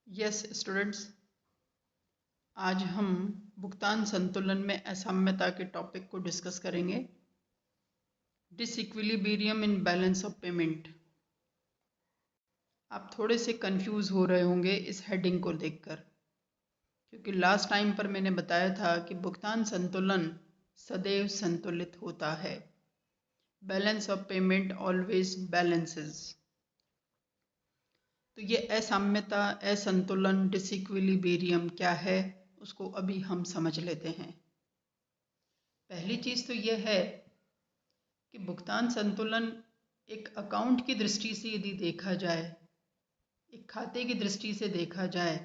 Yes students, आज हम भुगतान संतुलन में असाम्यता के टॉपिक को डिस्कस करेंगे। Disequilibrium in balance of payment. आप थोड़े से कंफ्यूज हो रहे होंगे इस हेडिंग को देखकर, क्योंकि लास्ट टाइम पर मैंने बताया था कि भुगतान संतुलन सदैव संतुलित होता है। Balance of payment always balances. तो ये असाम्यता, असंतुलन, डिसइक्विलिब्रियम क्या है, उसको अभी हम समझ लेते हैं। पहली चीज़ तो यह है कि भुगतान संतुलन एक अकाउंट की दृष्टि से यदि देखा जाए, एक खाते की दृष्टि से देखा जाए,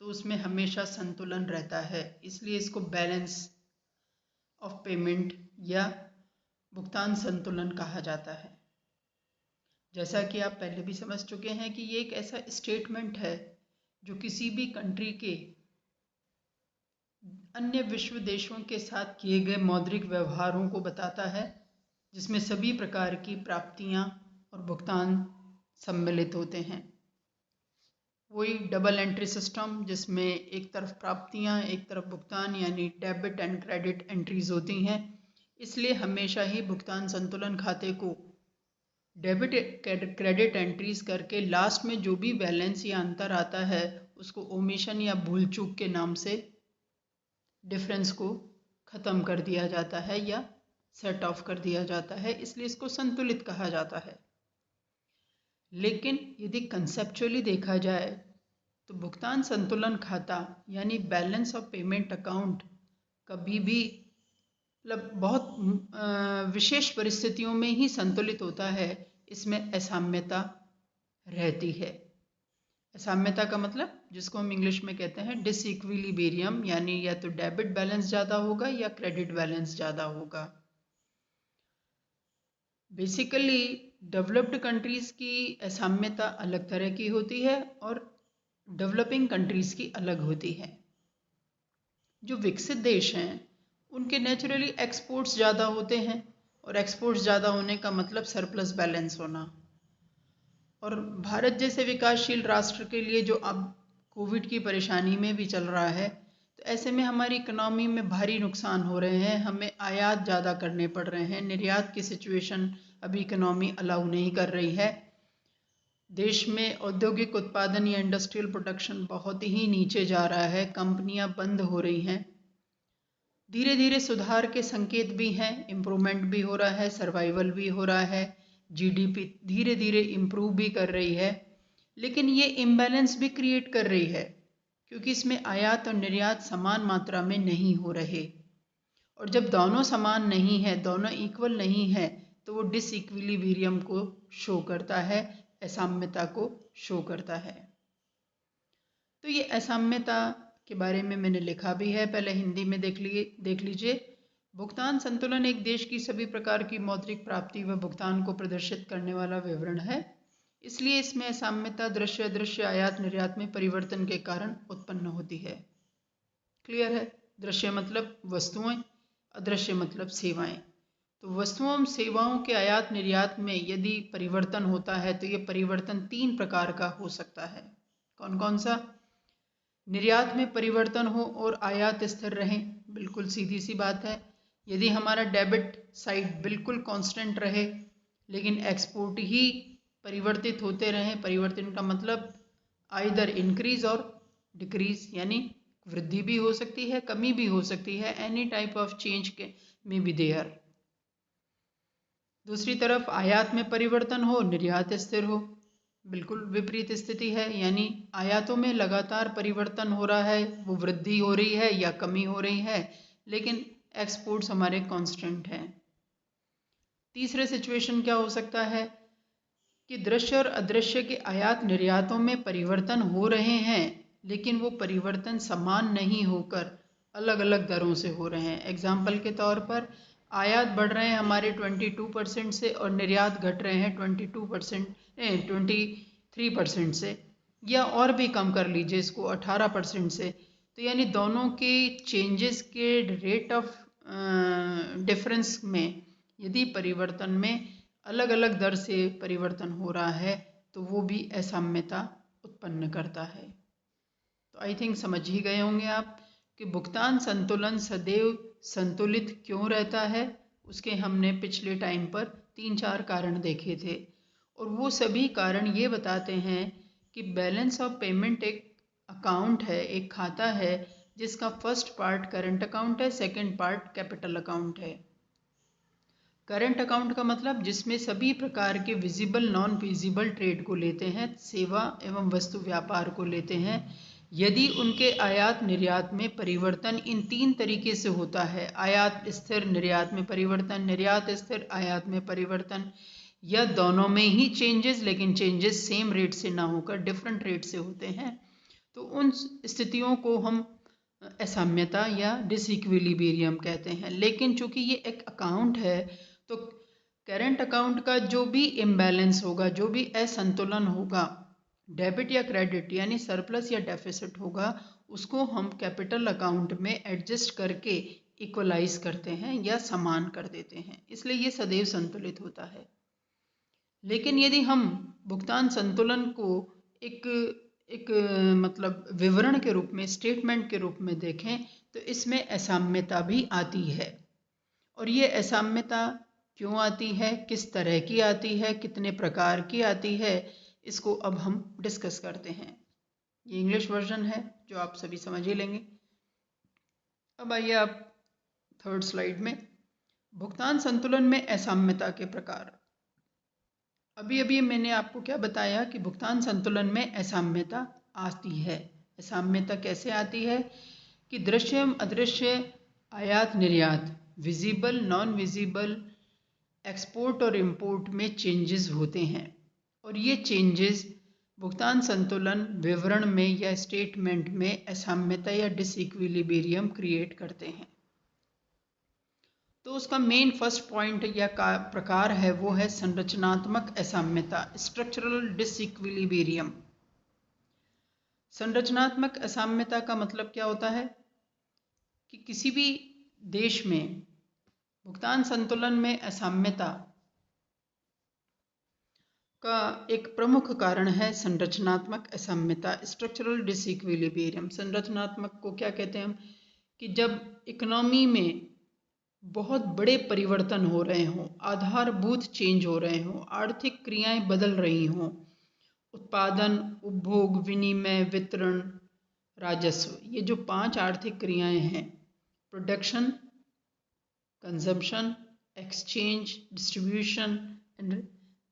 तो उसमें हमेशा संतुलन रहता है। इसलिए इसको बैलेंस ऑफ पेमेंट या भुगतान संतुलन कहा जाता है। जैसा कि आप पहले भी समझ चुके हैं कि ये एक ऐसा स्टेटमेंट है जो किसी भी कंट्री के अन्य विश्व देशों के साथ किए गए मौद्रिक व्यवहारों को बताता है, जिसमें सभी प्रकार की प्राप्तियां और भुगतान सम्मिलित होते हैं। वही डबल एंट्री सिस्टम, जिसमें एक तरफ प्राप्तियां एक तरफ भुगतान, यानी डेबिट एंड क्रेडिट एंट्रीज होती हैं। इसलिए हमेशा ही भुगतान संतुलन खाते को डेबिट क्रेडिट एंट्रीज करके लास्ट में जो भी बैलेंस या अंतर आता है उसको ओमिशन या भूल चूक के नाम से डिफरेंस को ख़त्म कर दिया जाता है या सेट ऑफ कर दिया जाता है। इसलिए इसको संतुलित कहा जाता है। लेकिन यदि कंसेप्चुअली देखा जाए तो भुगतान संतुलन खाता यानी बैलेंस ऑफ पेमेंट अकाउंट कभी भी बहुत विशेष परिस्थितियों में ही संतुलित होता है। इसमें असाम्यता रहती है। असाम्यता का मतलब, जिसको हम इंग्लिश में कहते हैं डिसइक्विलिब्रियम, यानी या तो डेबिट बैलेंस ज़्यादा होगा या क्रेडिट बैलेंस ज़्यादा होगा। बेसिकली डेवलप्ड कंट्रीज़ की असाम्यता अलग तरह की होती है और डेवलपिंग कंट्रीज़ की अलग होती है। जो विकसित देश हैं उनके नेचुरली एक्सपोर्ट्स ज़्यादा होते हैं, और एक्सपोर्ट्स ज़्यादा होने का मतलब सरप्लस बैलेंस होना। और भारत जैसे विकासशील राष्ट्र के लिए जो अब कोविड की परेशानी में भी चल रहा है, तो ऐसे में हमारी इकोनॉमी में भारी नुकसान हो रहे हैं। हमें आयात ज़्यादा करने पड़ रहे हैं। निर्यात की सिचुएशन अभी इकोनॉमी अलाउ नहीं कर रही है। देश में औद्योगिक उत्पादन या इंडस्ट्रियल प्रोडक्शन बहुत ही नीचे जा रहा है। कंपनियां बंद हो रही हैं। धीरे धीरे सुधार के संकेत भी हैं, इम्प्रूवमेंट भी हो रहा है, सर्वाइवल भी हो रहा है, जीडीपी धीरे धीरे इम्प्रूव भी कर रही है। लेकिन ये इम्बैलेंस भी क्रिएट कर रही है, क्योंकि इसमें आयात और निर्यात समान मात्रा में नहीं हो रहे। और जब दोनों समान नहीं है, दोनों इक्वल नहीं है, तो वो डिसइक्विलिब्रियम को शो करता है, असाम्यता को शो करता है। तो ये असाम्यता के बारे में मैंने लिखा भी है, पहले हिंदी में देख लीजिए। भुगतान संतुलन एक देश की सभी प्रकार की मौद्रिक प्राप्ति व भुगतान को प्रदर्शित करने वाला विवरण है। इसलिए इसमें असाम्यता दृश्य अदृश्य आयात निर्यात में परिवर्तन के कारण उत्पन्न होती है। क्लियर है? दृश्य मतलब वस्तुएं, अदृश्य मतलब सेवाएं। तो वस्तुओं एवं सेवाओं के आयात निर्यात में यदि परिवर्तन होता है तो ये परिवर्तन 3 प्रकार का हो सकता है। कौन कौन सा? निर्यात में परिवर्तन हो और आयात स्थिर रहे, बिल्कुल सीधी सी बात है। यदि हमारा डेबिट साइड बिल्कुल कांस्टेंट रहे, लेकिन एक्सपोर्ट ही परिवर्तित होते रहें, परिवर्तन का मतलब आइदर इंक्रीज और डिक्रीज, यानी वृद्धि भी हो सकती है, कमी भी हो सकती है, एनी टाइप ऑफ चेंज के में बी देयर। दूसरी तरफ आयात में परिवर्तन हो, निर्यात स्थिर हो, बिल्कुल विपरीत स्थिति है, यानी आयातों में लगातार परिवर्तन हो रहा है, वो वृद्धि हो रही है या कमी हो रही है, लेकिन एक्सपोर्ट्स हमारे कांस्टेंट हैं। तीसरे सिचुएशन क्या हो सकता है कि दृश्य और अदृश्य के आयात निर्यातों में परिवर्तन हो रहे हैं, लेकिन वो परिवर्तन समान नहीं होकर अलग अलग दरों से हो रहे हैं। एग्जाम्पल के तौर पर आयात बढ़ रहे हैं हमारे 22% से और निर्यात घट रहे हैं 23% से, या और भी कम कर लीजिए इसको 18% से। तो यानी दोनों के चेंजेस के रेट ऑफ डिफरेंस में यदि परिवर्तन में अलग अलग दर से परिवर्तन हो रहा है, तो वो भी असाम्यता उत्पन्न करता है। तो आई थिंक समझ ही गए होंगे आप कि भुगतान संतुलन सदैव संतुलित क्यों रहता है। उसके हमने पिछले टाइम पर 3-4 कारण देखे थे, और वो सभी कारण ये बताते हैं कि बैलेंस ऑफ पेमेंट एक अकाउंट है, एक खाता है, जिसका फर्स्ट पार्ट करंट अकाउंट है, सेकंड पार्ट कैपिटल अकाउंट है। करंट अकाउंट का मतलब जिसमें सभी प्रकार के विजिबल नॉन विजिबल ट्रेड को लेते हैं, सेवा एवं वस्तु व्यापार को लेते हैं। यदि उनके आयात निर्यात में परिवर्तन इन 3 तरीके से होता है, आयात स्थिर, निर्यात में परिवर्तन, निर्यात स्थिर, आयात में परिवर्तन, या दोनों में ही चेंजेस, लेकिन चेंजेस सेम रेट से ना होकर डिफरेंट रेट से होते हैं, तो उन स्थितियों को हम असाम्यता या डिसइक्विलिब्रियम कहते हैं। लेकिन चूंकि ये एक अकाउंट है, तो करंट अकाउंट का जो भी इम्बैलेंस होगा, जो भी असंतुलन होगा, डेबिट या क्रेडिट यानी सरप्लस या डेफिसिट होगा, उसको हम कैपिटल अकाउंट में एडजस्ट करके इक्वलाइज करते हैं या समान कर देते हैं, इसलिए ये सदैव संतुलित होता है। लेकिन यदि हम भुगतान संतुलन को एक मतलब विवरण के रूप में, स्टेटमेंट के रूप में देखें, तो इसमें असाम्यता भी आती है। और ये असाम्यता क्यों आती है, किस तरह की आती है, कितने प्रकार की आती है, इसको अब हम डिस्कस करते हैं। ये इंग्लिश वर्जन है जो आप सभी समझ ही लेंगे। अब आइए आप थर्ड स्लाइड में, भुगतान संतुलन में असाम्यता के प्रकार। अभी मैंने आपको क्या बताया कि भुगतान संतुलन में असाम्यता आती है। असाम्यता कैसे आती है कि दृश्य एवं अदृश्य आयात निर्यात, विजिबल नॉन विजिबल, एक्सपोर्ट और इंपोर्ट में चेंजेस होते हैं, और ये चेंजेस भुगतान संतुलन विवरण में या स्टेटमेंट में असाम्यता या डिसइक्विलिब्रियम क्रिएट करते हैं। तो उसका मेन फर्स्ट पॉइंट या प्रकार है वो है संरचनात्मक असाम्यता, स्ट्रक्चरल डिसइक्विलिब्रियम। संरचनात्मक असाम्यता का मतलब क्या होता है कि किसी भी देश में भुगतान संतुलन में असाम्यता का एक प्रमुख कारण है संरचनात्मक असाम्यता, स्ट्रक्चरल डिसइक्विलिब्रियम। संरचनात्मक को क्या कहते हैं हम, कि जब इकोनॉमी में बहुत बड़े परिवर्तन हो रहे हों, आधारभूत चेंज हो रहे हों, आर्थिक क्रियाएं बदल रही हों, उत्पादन, उपभोग, विनिमय, वितरण, राजस्व, ये जो 5 आर्थिक क्रियाएं हैं, production, consumption, exchange, distribution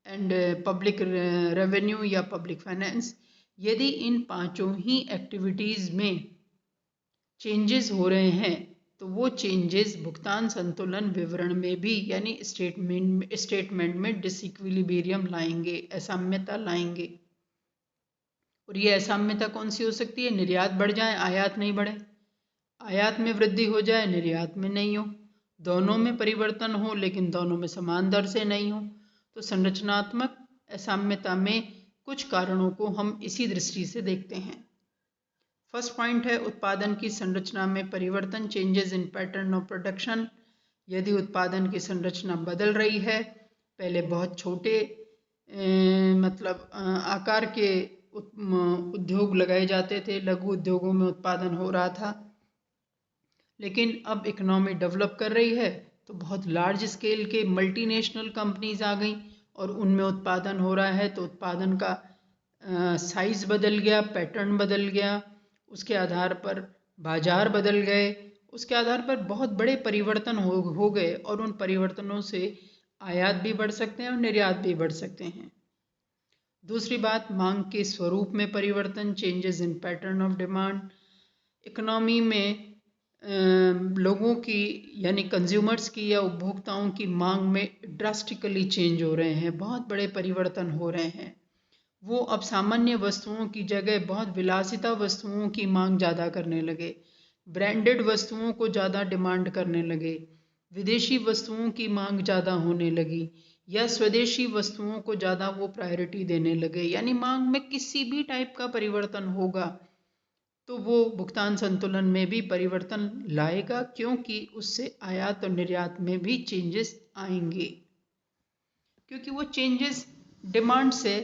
and public revenue या पब्लिक फाइनेंस, यदि इन 5 ही एक्टिविटीज़ में चेंजेस हो रहे हैं, तो वो चेंजेस भुगतान संतुलन विवरण में भी यानी स्टेटमेंट में डिसइक्विलिब्रियम लाएंगे, असाम्यता लाएंगे। और ये असाम्यता कौन सी हो सकती है, निर्यात बढ़ जाए, आयात नहीं बढ़े, आयात में वृद्धि हो जाए, निर्यात में नहीं हो, दोनों में परिवर्तन हो लेकिन दोनों में समान दर से नहीं हो। तो संरचनात्मक असाम्यता में कुछ कारणों को हम इसी दृष्टि से देखते हैं। फर्स्ट पॉइंट है उत्पादन की संरचना में परिवर्तन, changes in pattern of production. यदि उत्पादन की संरचना बदल रही है, पहले बहुत छोटे आकार के उद्योग लगाए जाते थे, लघु उद्योगों में उत्पादन हो रहा था, लेकिन अब इकोनॉमी डेवलप कर रही है तो बहुत लार्ज स्केल के मल्टीनेशनल कंपनीज आ गई और उनमें उत्पादन हो रहा है, तो उत्पादन का साइज बदल गया, पैटर्न बदल गया, उसके आधार पर बाजार बदल गए, उसके आधार पर बहुत बड़े परिवर्तन हो गए, और उन परिवर्तनों से आयात भी बढ़ सकते हैं और निर्यात भी बढ़ सकते हैं। दूसरी बात, मांग के स्वरूप में परिवर्तन, changes in pattern of demand. Economy में लोगों की यानी कंज्यूमर्स की या उपभोक्ताओं की मांग में ड्रास्टिकली चेंज हो रहे हैं, बहुत बड़े परिवर्तन हो रहे हैं। वो अब सामान्य वस्तुओं की जगह बहुत विलासिता वस्तुओं की मांग ज़्यादा करने लगे, ब्रांडेड वस्तुओं को ज़्यादा डिमांड करने लगे, विदेशी वस्तुओं की मांग ज़्यादा होने लगी, या स्वदेशी वस्तुओं को ज़्यादा वो प्रायोरिटी देने लगे। यानी मांग में किसी भी टाइप का परिवर्तन होगा तो वो भुगतान संतुलन में भी परिवर्तन लाएगा, क्योंकि उससे आयात और निर्यात में भी चेंजेस आएंगे, क्योंकि वो चेंजेस डिमांड से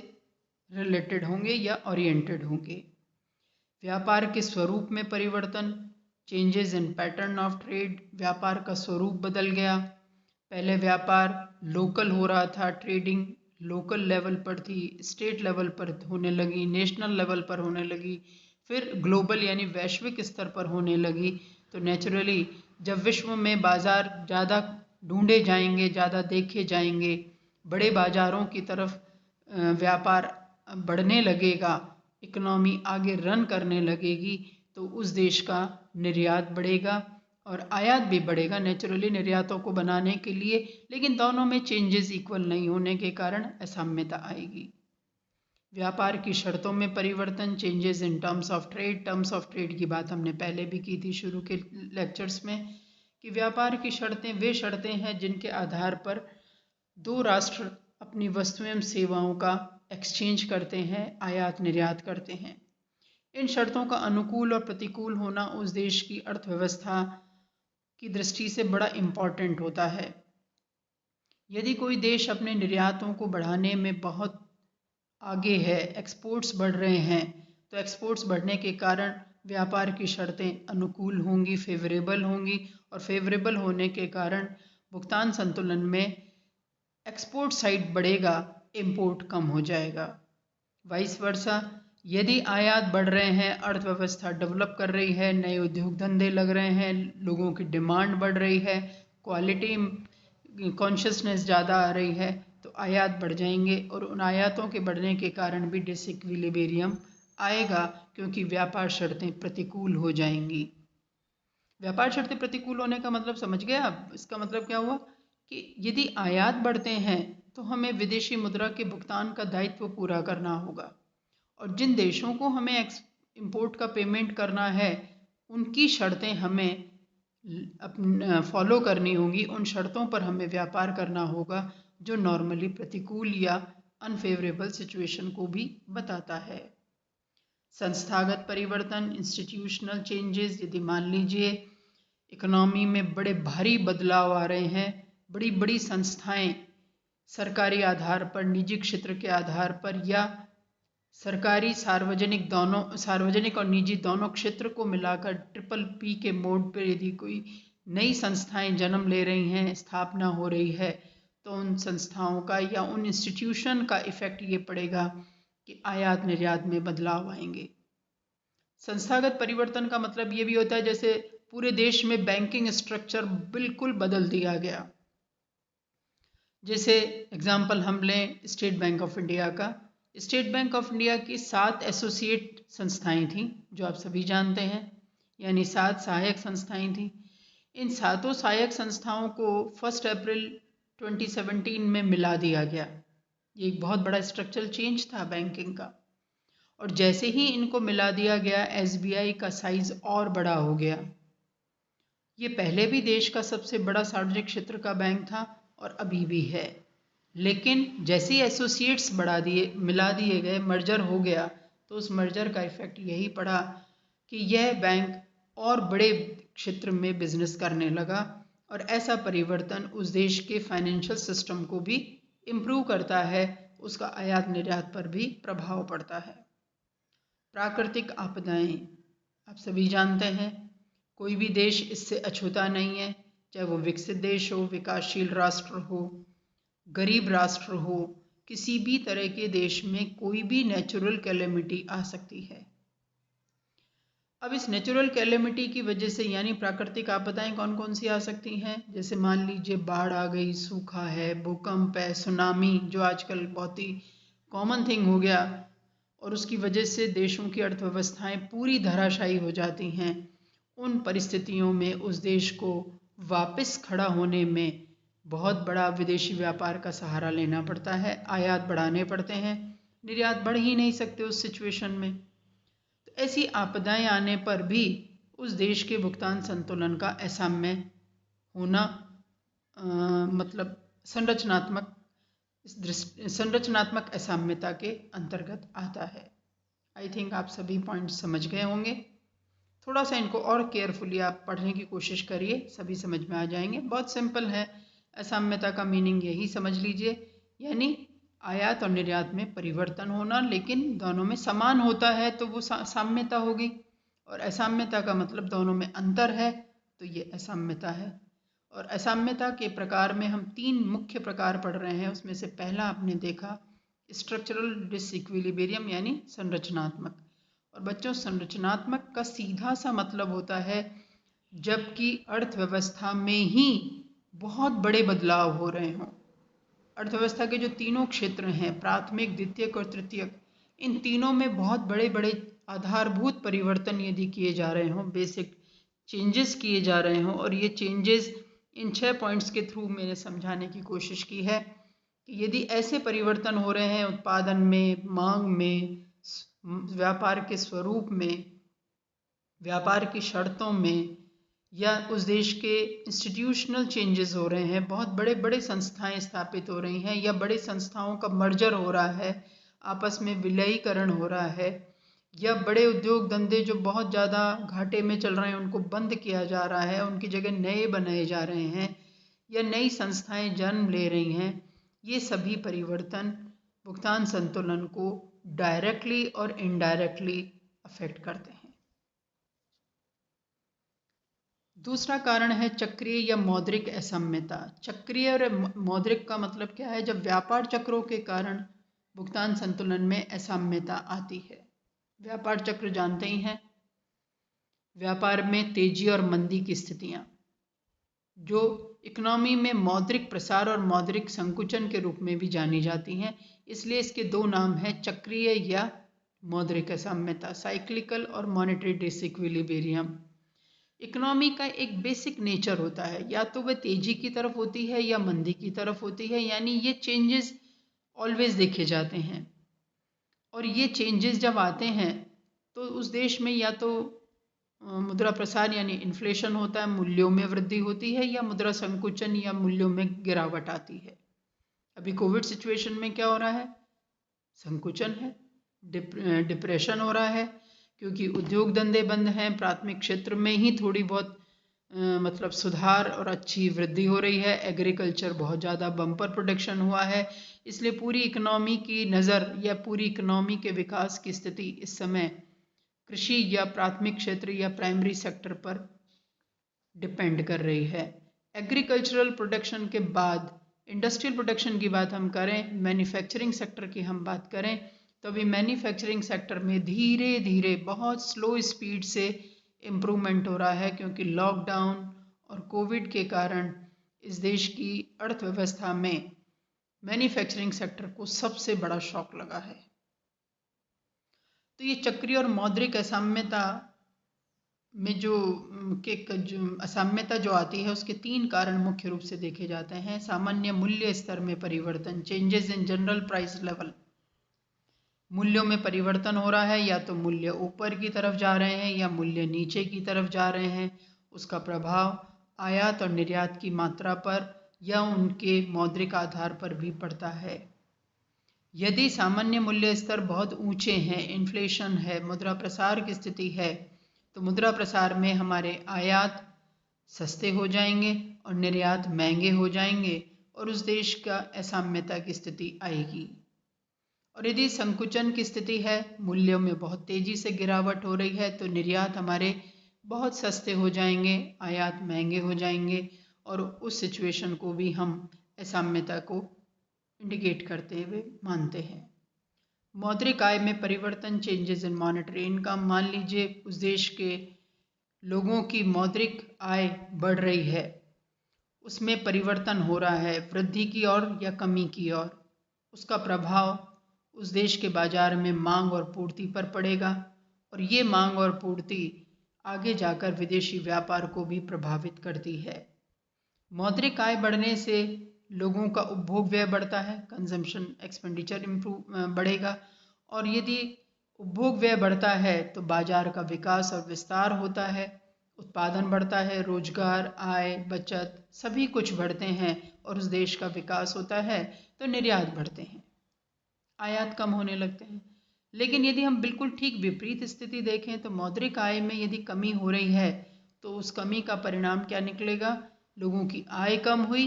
रिलेटेड होंगे या ओरिएंटेड होंगे। व्यापार के स्वरूप में परिवर्तन, changes in pattern of trade, व्यापार का स्वरूप बदल गया। पहले व्यापार लोकल हो रहा था, ट्रेडिंग लोकल लेवल पर थी, स्टेट लेवल पर होने लगी, नेशनल लेवल पर होने लगी, फिर ग्लोबल यानी वैश्विक स्तर पर होने लगी। तो नेचुरली जब विश्व में बाज़ार ज़्यादा ढूंढे जाएंगे, ज़्यादा देखे जाएंगे, बड़े बाज़ारों की तरफ व्यापार बढ़ने लगेगा, इकोनॉमी आगे रन करने लगेगी, तो उस देश का निर्यात बढ़ेगा और आयात भी बढ़ेगा नेचुरली निर्यातों को बनाने के लिए। लेकिन दोनों में चेंजेस इक्वल नहीं होने के कारण असाम्यता आएगी। व्यापार की शर्तों में परिवर्तन, changes in terms of trade. Terms of trade की बात हमने पहले भी की थी शुरू के लेक्चर्स में, कि व्यापार की शर्तें वे शर्तें हैं जिनके आधार पर दो राष्ट्र अपनी वस्तुएं एवं सेवाओं का एक्सचेंज करते हैं, आयात निर्यात करते हैं। इन शर्तों का अनुकूल और प्रतिकूल होना उस देश की अर्थव्यवस्था की दृष्टि से बड़ा इम्पॉर्टेंट होता है। यदि कोई देश अपने निर्यातों को बढ़ाने में बहुत आगे है, एक्सपोर्ट्स बढ़ रहे हैं, तो एक्सपोर्ट्स बढ़ने के कारण व्यापार की शर्तें अनुकूल होंगी, फेवरेबल होंगी, और फेवरेबल होने के कारण भुगतान संतुलन में एक्सपोर्ट साइड बढ़ेगा, इंपोर्ट कम हो जाएगा। वाइस वर्सा, यदि आयात बढ़ रहे हैं, अर्थव्यवस्था डेवलप कर रही है, नए उद्योग धंधे लग रहे हैं, लोगों की डिमांड बढ़ रही है, क्वालिटी कॉन्शियसनेस ज़्यादा आ रही है, तो आयात बढ़ जाएंगे और उन आयातों के बढ़ने के कारण भी डिसइक्विलिब्रियम आएगा, क्योंकि व्यापार शर्तें प्रतिकूल हो जाएंगी। व्यापार शर्तें प्रतिकूल होने का मतलब समझ गए आप? इसका मतलब क्या हुआ कि यदि आयात बढ़ते हैं तो हमें विदेशी मुद्रा के भुगतान का दायित्व पूरा करना होगा, और जिन देशों को हमें इंपोर्ट का पेमेंट करना है उनकी शर्तें हमें फॉलो करनी होंगी, उन शर्तों पर हमें व्यापार करना होगा जो नॉर्मली प्रतिकूल या अनफेवरेबल सिचुएशन को भी बताता है। संस्थागत परिवर्तन, इंस्टीट्यूशनल चेंजेस, यदि मान लीजिए इकोनॉमी में बड़े भारी बदलाव आ रहे हैं, बड़ी बड़ी संस्थाएं सरकारी आधार पर, निजी क्षेत्र के आधार पर, या सरकारी सार्वजनिक और निजी दोनों क्षेत्र को मिलाकर PPP के मोड पर यदि कोई नई संस्थाएं जन्म ले रही हैं, स्थापना हो रही है, तो उन संस्थाओं का या उन इंस्टीट्यूशन का इफेक्ट ये पड़ेगा कि आयात निर्यात में बदलाव आएंगे। संस्थागत परिवर्तन का मतलब ये भी होता है जैसे पूरे देश में बैंकिंग स्ट्रक्चर बिल्कुल बदल दिया गया। जैसे एग्जाम्पल हम लें स्टेट बैंक ऑफ इंडिया का। स्टेट बैंक ऑफ इंडिया की 7 एसोसिएट संस्थाएं थीं, जो आप सभी जानते हैं, यानी 7 सहायक संस्थाएं थीं। इन 7 सहायक संस्थाओं को 1 अप्रैल 2017 में मिला दिया गया। ये एक बहुत बड़ा स्ट्रक्चरल चेंज था बैंकिंग का। और जैसे ही इनको मिला दिया गया, SBI का साइज और बड़ा हो गया। ये पहले भी देश का सबसे बड़ा सार्वजनिक क्षेत्र का बैंक था और अभी भी है, लेकिन जैसे ही एसोसिएट्स मिला दिए गए, मर्जर हो गया, तो उस मर्जर का इफेक्ट यही पड़ा कि यह बैंक और बड़े क्षेत्र में बिजनेस करने लगा, और ऐसा परिवर्तन उस देश के फाइनेंशियल सिस्टम को भी इम्प्रूव करता है, उसका आयात निर्यात पर भी प्रभाव पड़ता है। प्राकृतिक आपदाएं, आप सभी जानते हैं, कोई भी देश इससे अछूता नहीं है, चाहे वो विकसित देश हो, विकासशील राष्ट्र हो, गरीब राष्ट्र हो, किसी भी तरह के देश में कोई भी नेचुरल कैलेमिटी आ सकती है। अब इस नेचुरल कैलेमिटी की वजह से, यानी प्राकृतिक आपदाएं कौन कौन सी आ सकती हैं, जैसे मान लीजिए बाढ़ आ गई, सूखा है, भूकंप है, सुनामी, जो आजकल बहुत ही कॉमन थिंग हो गया, और उसकी वजह से देशों की अर्थव्यवस्थाएं पूरी धराशायी हो जाती हैं। उन परिस्थितियों में उस देश को वापस खड़ा होने में बहुत बड़ा विदेशी व्यापार का सहारा लेना पड़ता है, आयात बढ़ाने पड़ते हैं, निर्यात बढ़ ही नहीं सकते उस सिचुएशन में। तो ऐसी आपदाएं आने पर भी उस देश के भुगतान संतुलन का असाम्य होना मतलब संरचनात्मक असाम्यता के अंतर्गत आता है। आई थिंक आप सभी पॉइंट समझ गए होंगे। थोड़ा सा इनको और केयरफुली आप पढ़ने की कोशिश करिए, सभी समझ में आ जाएंगे। बहुत सिंपल है, असाम्यता का मीनिंग यही समझ लीजिए, यानी आयात और निर्यात में परिवर्तन होना, लेकिन दोनों में समान होता है तो वो साम्यता होगी, और असाम्यता का मतलब दोनों में अंतर है तो ये असाम्यता है। और असाम्यता के प्रकार में हम 3 मुख्य प्रकार पढ़ रहे हैं। उसमें से पहला आपने देखा स्ट्रक्चरल डिसइक्विलिब्रियम यानी संरचनात्मक। और बच्चों, संरचनात्मक का सीधा सा मतलब होता है जबकि अर्थव्यवस्था में ही बहुत बड़े बदलाव हो रहे हों। अर्थव्यवस्था के जो तीनों क्षेत्र हैं, प्राथमिक, द्वितीयक और तृतीयक, इन तीनों में बहुत बड़े बड़े आधारभूत परिवर्तन यदि किए जा रहे हों, बेसिक चेंजेस किए जा रहे हों, और ये चेंजेस इन 6 पॉइंट्स के थ्रू मैंने समझाने की कोशिश की है कि यदि ऐसे परिवर्तन हो रहे हैं उत्पादन में, मांग में, व्यापार के स्वरूप में, व्यापार की शर्तों में, या उस देश के इंस्टीट्यूशनल चेंजेस हो रहे हैं, बहुत बड़े बड़े संस्थाएं स्थापित हो रही हैं, या बड़े संस्थाओं का मर्जर हो रहा है, आपस में विलयीकरण हो रहा है, या बड़े उद्योग धंधे जो बहुत ज़्यादा घाटे में चल रहे हैं उनको बंद किया जा रहा है, उनकी जगह नए बनाए जा रहे हैं, या नई संस्थाएं जन्म ले रही हैं, ये सभी परिवर्तन भुगतान संतुलन को डायरेक्टली और इनडायरेक्टली अफेक्ट करते हैं। दूसरा कारण है चक्रीय या मौद्रिक असाम्यता। चक्रीय और मौद्रिक का मतलब क्या है? जब व्यापार चक्रों के कारण भुगतान संतुलन में असाम्यता आती है। व्यापार चक्र जानते ही हैं, व्यापार में तेजी और मंदी की स्थितियां, जो इकोनॉमी में मौद्रिक प्रसार और मौद्रिक संकुचन के रूप में भी जानी जाती हैं। इसलिए इसके 2 नाम हैं, चक्रीय या मौद्रिक असाम्यता, साइक्लिकल और मॉनेटरी डिसइक्विलिब्रियम। इकोनॉमी का एक बेसिक नेचर होता है, या तो वह तेजी की तरफ होती है या मंदी की तरफ होती है, यानी ये चेंजेस ऑलवेज देखे जाते हैं। और ये चेंजेस जब आते हैं तो उस देश में या तो मुद्रा प्रसार यानी इन्फ्लेशन होता है, मूल्यों में वृद्धि होती है, या मुद्रा संकुचन या मूल्यों में गिरावट आती है। अभी कोविड सिचुएशन में क्या हो रहा है? संकुचन है, डिप्रेशन हो रहा है, क्योंकि उद्योग धंधे बंद हैं, प्राथमिक क्षेत्र में ही थोड़ी बहुत मतलब सुधार और अच्छी वृद्धि हो रही है, एग्रीकल्चर बहुत ज़्यादा बम्पर प्रोडक्शन हुआ है। इसलिए पूरी इकोनॉमी की नज़र या पूरी इकोनॉमी के विकास की स्थिति इस समय कृषि या प्राथमिक क्षेत्र या प्राइमरी सेक्टर पर डिपेंड कर रही है। एग्रीकल्चरल प्रोडक्शन के बाद इंडस्ट्रियल प्रोडक्शन की बात हम करें, मैन्युफैक्चरिंग सेक्टर की हम बात करें, तो अभी मैन्युफैक्चरिंग सेक्टर में धीरे धीरे बहुत स्लो स्पीड से इम्प्रूवमेंट हो रहा है, क्योंकि लॉकडाउन और कोविड के कारण इस देश की अर्थव्यवस्था में मैन्युफैक्चरिंग सेक्टर को सबसे बड़ा शॉक लगा है। तो ये चक्रीय और मौद्रिक असाम्यता में जो असाम्यता जो आती है, उसके 3 कारण मुख्य रूप से देखे जाते हैं। सामान्य मूल्य स्तर में परिवर्तन, changes in general price level, मूल्यों में परिवर्तन हो रहा है, या तो मूल्य ऊपर की तरफ जा रहे हैं या मूल्य नीचे की तरफ जा रहे हैं। उसका प्रभाव आयात और निर्यात की मात्रा पर या उनके मौद्रिक आधार पर भी पड़ता है। यदि सामान्य मूल्य स्तर बहुत ऊंचे हैं, इन्फ्लेशन है, मुद्रा प्रसार की स्थिति है, तो मुद्रा प्रसार में हमारे आयात सस्ते हो जाएंगे और निर्यात महंगे हो जाएंगे, और उस देश का असाम्यता की स्थिति आएगी। और यदि संकुचन की स्थिति है, मूल्यों में बहुत तेजी से गिरावट हो रही है, तो निर्यात हमारे बहुत सस्ते हो जाएंगे, आयात महंगे हो जाएंगे, और उस सिचुएशन को भी हम असाम्यता को इंडिकेट करते हुए मानते हैं। मौद्रिक आय में परिवर्तन, चेंजेस इन मॉनेटरी इनकम, मान लीजिए उस देश के लोगों की मौद्रिक आय बढ़ रही है, उसमें परिवर्तन हो रहा है वृद्धि की ओर या कमी की ओर, उसका प्रभाव उस देश के बाजार में मांग और पूर्ति पर पड़ेगा, और ये मांग और पूर्ति आगे जाकर विदेशी व्यापार को भी प्रभावित करती है। मौद्रिक आय बढ़ने से लोगों का उपभोग व्यय बढ़ता है, कंजम्पशन एक्सपेंडिचर बढ़ेगा, और यदि उपभोग व्यय बढ़ता है तो बाजार का विकास और विस्तार होता है, उत्पादन बढ़ता है, रोजगार, आय, बचत सभी कुछ बढ़ते हैं, और उस देश का विकास होता है, तो निर्यात बढ़ते हैं, आयात कम होने लगते हैं। लेकिन यदि हम बिल्कुल ठीक विपरीत स्थिति देखें तो मौद्रिक आय में यदि कमी हो रही है तो उस कमी का परिणाम क्या निकलेगा? लोगों की आय कम हुई,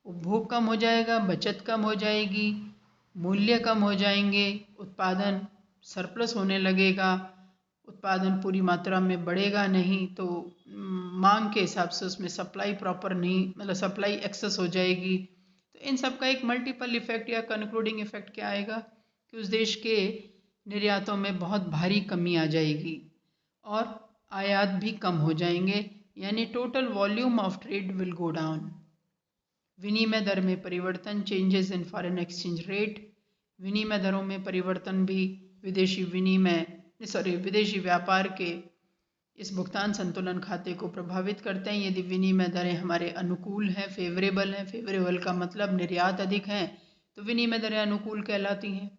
उपभोग कम हो जाएगा, बचत कम हो जाएगी, मूल्य कम हो जाएंगे, उत्पादन सरप्लस होने लगेगा, उत्पादन पूरी मात्रा में बढ़ेगा नहीं, तो मांग के हिसाब से उसमें सप्लाई प्रॉपर नहीं, मतलब सप्लाई एक्सेस हो जाएगी। तो इन सब का एक मल्टीपल इफेक्ट या कंक्लूडिंग इफेक्ट क्या आएगा कि उस देश के निर्यातों में बहुत भारी कमी आ जाएगी और आयात भी कम हो जाएंगे, यानी total volume of trade will go down. विनिमय दर में परिवर्तन, changes in foreign exchange rate, विनिमय दरों में परिवर्तन भी विदेशी व्यापार के इस भुगतान संतुलन खाते को प्रभावित करते हैं। यदि विनिमय दरें हमारे अनुकूल हैं, फेवरेबल हैं, फेवरेबल का मतलब निर्यात अधिक है तो विनिमय दरें अनुकूल कहलाती हैं।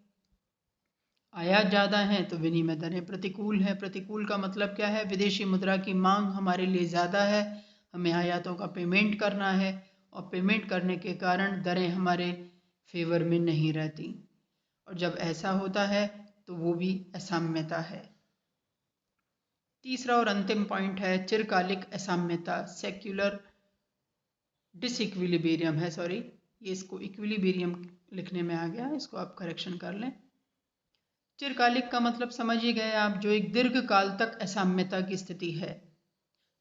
आयात ज़्यादा है तो विनिमय दरें प्रतिकूल हैं। प्रतिकूल का मतलब क्या है? विदेशी मुद्रा की मांग हमारे लिए ज़्यादा है, हमें आयातों का पेमेंट करना है और पेमेंट करने के कारण दरें हमारे फेवर में नहीं रहती, और जब ऐसा होता है तो वो भी असाम्यता है। तीसरा और अंतिम पॉइंट है चिरकालिक असाम्यता, सेक्युलर डिसइक्विलिब्रियम है, सॉरी ये इसको इक्विलिब्रियम लिखने में आ गया, इसको आप करेक्शन कर लें। चिरकालिक का मतलब समझ ही गए आप, जो एक दीर्घ काल तक असाम्यता की स्थिति है।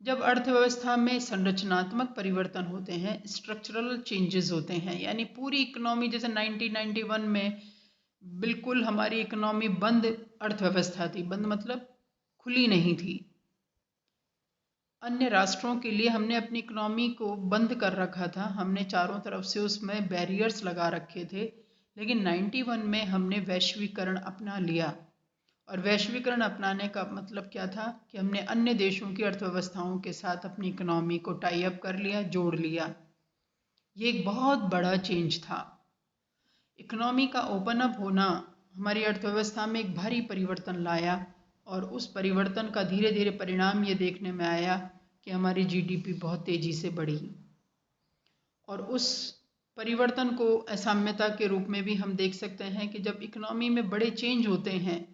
जब अर्थव्यवस्था में संरचनात्मक परिवर्तन होते हैं, स्ट्रक्चरल चेंजेस होते हैं, यानी पूरी इकोनॉमी, जैसे 1991 में बिल्कुल हमारी इकोनॉमी बंद अर्थव्यवस्था थी, बंद मतलब खुली नहीं थी। अन्य राष्ट्रों के लिए हमने अपनी इकोनॉमी को बंद कर रखा था, हमने चारों तरफ से उसमें बैरियर्स लगा रखे थे, लेकिन 91 में हमने वैश्वीकरण अपना लिया। और वैश्वीकरण अपनाने का मतलब क्या था कि हमने अन्य देशों की अर्थव्यवस्थाओं के साथ अपनी इकोनॉमी को टाई अप कर लिया, जोड़ लिया। ये एक बहुत बड़ा चेंज था। इकोनॉमी का ओपन अप होना हमारी अर्थव्यवस्था में एक भारी परिवर्तन लाया, और उस परिवर्तन का धीरे धीरे परिणाम ये देखने में आया कि हमारी जीडीपी बहुत तेज़ी से बढ़ी। और उस परिवर्तन को असाम्यता के रूप में भी हम देख सकते हैं कि जब इकोनॉमी में बड़े चेंज होते हैं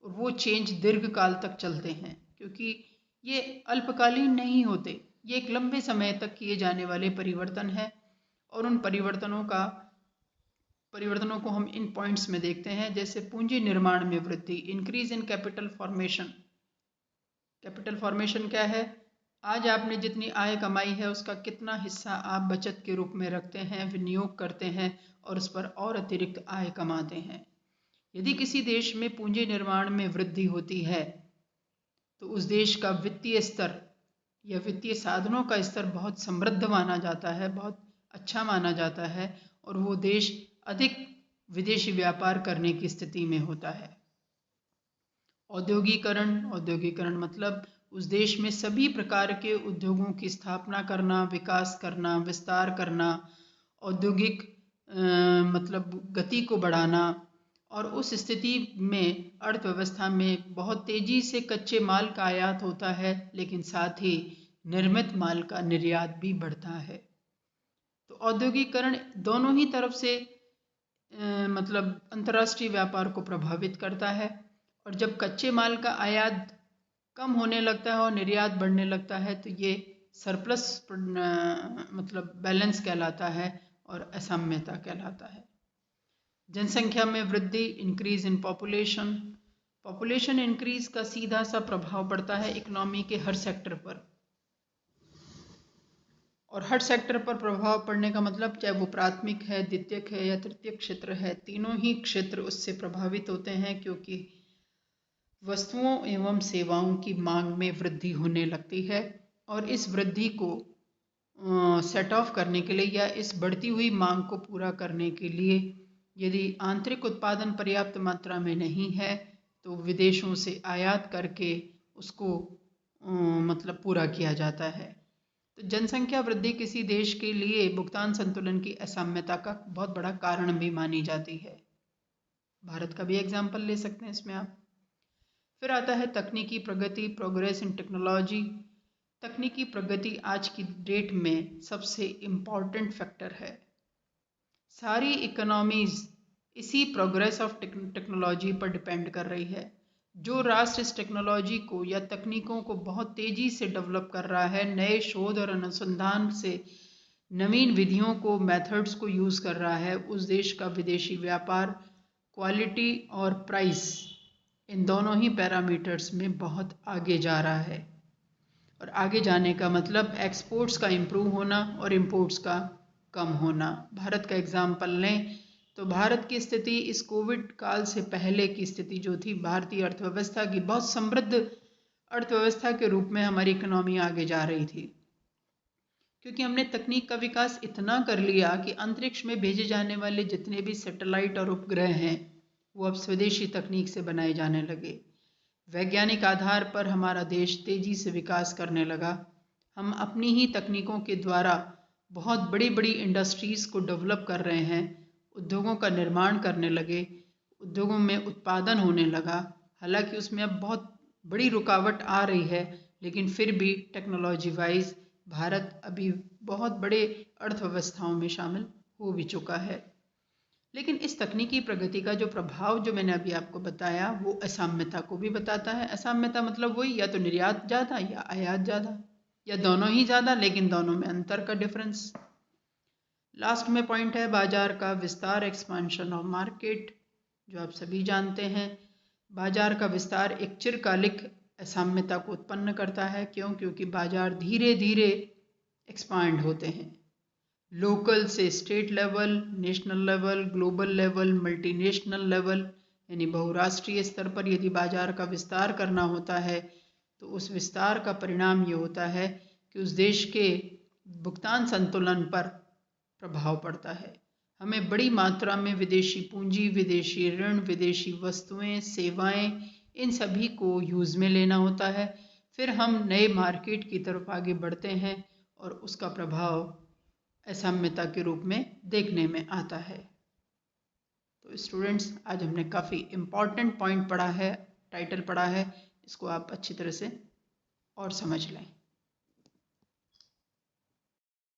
और वो चेंज दीर्घकाल तक चलते हैं, क्योंकि ये अल्पकालीन नहीं होते, ये एक लंबे समय तक किए जाने वाले परिवर्तन है। और उन परिवर्तनों को हम इन पॉइंट्स में देखते हैं, जैसे पूंजी निर्माण में वृद्धि, increase in capital formation. Capital formation क्या है? आज आपने जितनी आय कमाई है उसका कितना हिस्सा आप बचत के रूप में रखते हैं, विनियोग करते हैं और उस पर और अतिरिक्त आय कमाते हैं। यदि किसी देश में पूंजी निर्माण में वृद्धि होती है तो उस देश का वित्तीय स्तर या वित्तीय साधनों का स्तर बहुत समृद्ध माना जाता है, बहुत अच्छा माना जाता है, और वो देश अधिक विदेशी व्यापार करने की स्थिति में होता है। औद्योगिकरण मतलब उस देश में सभी प्रकार के उद्योगों की स्थापना करना, विकास करना, विस्तार करना, औद्योगिक मतलब गति को बढ़ाना। और उस स्थिति में अर्थव्यवस्था में बहुत तेजी से कच्चे माल का आयात होता है, लेकिन साथ ही निर्मित माल का निर्यात भी बढ़ता है। तो औद्योगिकरण दोनों ही तरफ से मतलब अंतर्राष्ट्रीय व्यापार को प्रभावित करता है। और जब कच्चे माल का आयात कम होने लगता है और निर्यात बढ़ने लगता है तो ये सरप्लस मतलब बैलेंस कहलाता है और असाम्यता कहलाता है। जनसंख्या में वृद्धि, increase in population. Population increase का सीधा सा प्रभाव पड़ता है इकोनॉमी के हर सेक्टर पर, और हर सेक्टर पर प्रभाव पड़ने का मतलब चाहे वो प्राथमिक है, द्वितीयक है या तृतीयक क्षेत्र है, तीनों ही क्षेत्र उससे प्रभावित होते हैं, क्योंकि वस्तुओं एवं सेवाओं की मांग में वृद्धि होने लगती है। और इस वृद्धि को सेट ऑफ करने के लिए या इस बढ़ती हुई मांग को पूरा करने के लिए यदि आंतरिक उत्पादन पर्याप्त मात्रा में नहीं है तो विदेशों से आयात करके उसको मतलब पूरा किया जाता है। तो जनसंख्या वृद्धि किसी देश के लिए भुगतान संतुलन की असाम्यता का बहुत बड़ा कारण भी मानी जाती है। भारत का भी एग्जाम्पल ले सकते हैं इसमें आप। फिर आता है तकनीकी प्रगति, प्रोग्रेस इन टेक्नोलॉजी। तकनीकी प्रगति आज की डेट में सबसे इम्पॉर्टेंट फैक्टर है। सारी इकोनॉमीज इसी प्रोग्रेस ऑफ टेक्नोलॉजी पर डिपेंड कर रही है। जो राष्ट्र इस टेक्नोलॉजी को या तकनीकों को बहुत तेज़ी से डेवलप कर रहा है, नए शोध और अनुसंधान से नवीन विधियों को, मेथड्स को यूज़ कर रहा है, उस देश का विदेशी व्यापार क्वालिटी और प्राइस इन दोनों ही पैरामीटर्स में बहुत आगे जा रहा है। और आगे जाने का मतलब एक्सपोर्ट्स का इम्प्रूव होना और इम्पोर्ट्स का कम होना। भारत का एग्जाम्पल लें तो भारत की स्थिति इस कोविड काल से पहले की स्थिति जो थी, भारतीय अर्थव्यवस्था की बहुत समृद्ध अर्थव्यवस्था के रूप में हमारी इकोनॉमी आगे जा रही थी, क्योंकि हमने तकनीक का विकास इतना कर लिया कि अंतरिक्ष में भेजे जाने वाले जितने भी सैटेलाइट और उपग्रह हैं वो अब स्वदेशी तकनीक से बनाए जाने लगे। वैज्ञानिक आधार पर हमारा देश तेजी से विकास करने लगा। हम अपनी ही तकनीकों के द्वारा बहुत बड़ी बड़ी इंडस्ट्रीज़ को डेवलप कर रहे हैं, उद्योगों का निर्माण करने लगे, उद्योगों में उत्पादन होने लगा। हालांकि उसमें अब बहुत बड़ी रुकावट आ रही है, लेकिन फिर भी टेक्नोलॉजी वाइज भारत अभी बहुत बड़े अर्थव्यवस्थाओं में शामिल हो भी चुका है। लेकिन इस तकनीकी प्रगति का जो प्रभाव जो मैंने अभी आपको बताया वो असाम्यता को भी बताता है। असाम्यता मतलब वही, या तो निर्यात ज़्यादा या आयात ज़्यादा, या दोनों ही ज़्यादा लेकिन दोनों में अंतर का डिफरेंस। लास्ट में पॉइंट है बाजार का विस्तार, एक्सपांशन ऑफ मार्केट, जो आप सभी जानते हैं। बाजार का विस्तार एक चिरकालिक असाम्यता को उत्पन्न करता है। क्यों? क्योंकि बाजार धीरे धीरे एक्सपांड होते हैं, लोकल से state level, national level, global level, multinational level, यानी बहुराष्ट्रीय स्तर पर यदि बाजार का विस्तार करना होता है तो उस विस्तार का परिणाम ये होता है कि उस देश के भुगतान संतुलन पर प्रभाव पड़ता है। हमें बड़ी मात्रा में विदेशी पूंजी, विदेशी ऋण, विदेशी वस्तुएं, सेवाएं, इन सभी को यूज़ में लेना होता है। फिर हम नए मार्केट की तरफ आगे बढ़ते हैं और उसका प्रभाव असाम्यता के रूप में देखने में आता है। तो स्टूडेंट्स, आज हमने काफ़ी इम्पॉर्टेंट पॉइंट पढ़ा है, टाइटल पढ़ा है, इसको आप अच्छी तरह से और समझ लें।